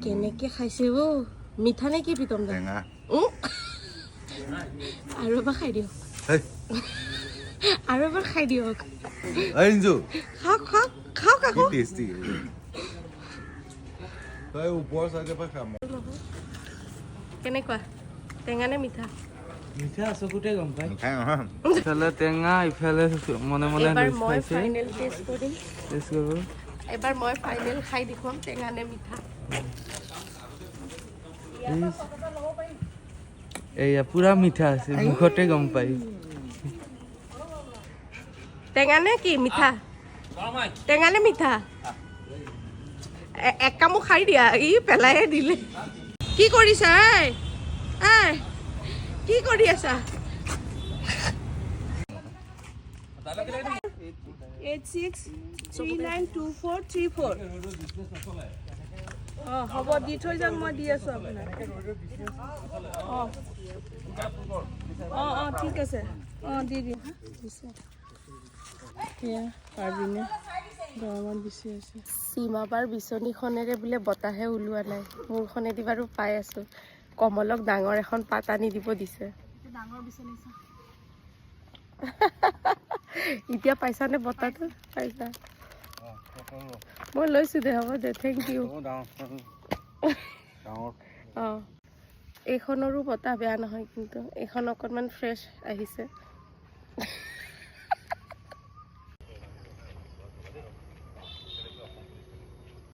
কেনেকে খাইছে ও মিঠা নে কি প্ৰীতম দা আৰু এবাৰ খাই দিয়ক আৰু এবাৰ খাই দিয়ক খাওক খাওক খাওক আকৌ কেনেকুৱা টেঙা নে মিঠা মিঠা চকুতে গম পাই ইফালে টেঙা ইফালে মনে মনে এবাৰ মই ফাইনেল টেষ্ট কৰিম এবাৰ মই ফাইনেল খাই দেখুৱাম টেঙা নে মিঠা এয়া পুৰা মিঠা আছে মুখতে গম পাই টেঙা নে কি মিঠা টেঙা নে মিঠা এক কামো খাই দিয়া ই পেলাইহে দিলে কি কৰিছা এই কি কৰি আছা 86392434 হ'ব দি থৈ যাওক মই দি আছোঁ আপোনাক ঠিক আছে দি দিম সেয়া পাৰবিনে গৰমত বিচি আছে সীমাবাৰ বিচনীখনেৰে বোলে বতাহে ওলোৱা নাই মোৰখনেদি বাৰু পাই আছোঁ কমলক ডাঙৰ এখন পাত আনি দিব দিছে এতিয়া পাইছানে বতাহটো পাইছা মই লৈছোঁ দে হ'ব দে থেংক ইউ এইখনৰো বতাহ বেয়া নহয় কিন্তু এইখন অকণমান ফ্ৰেছ আহিছে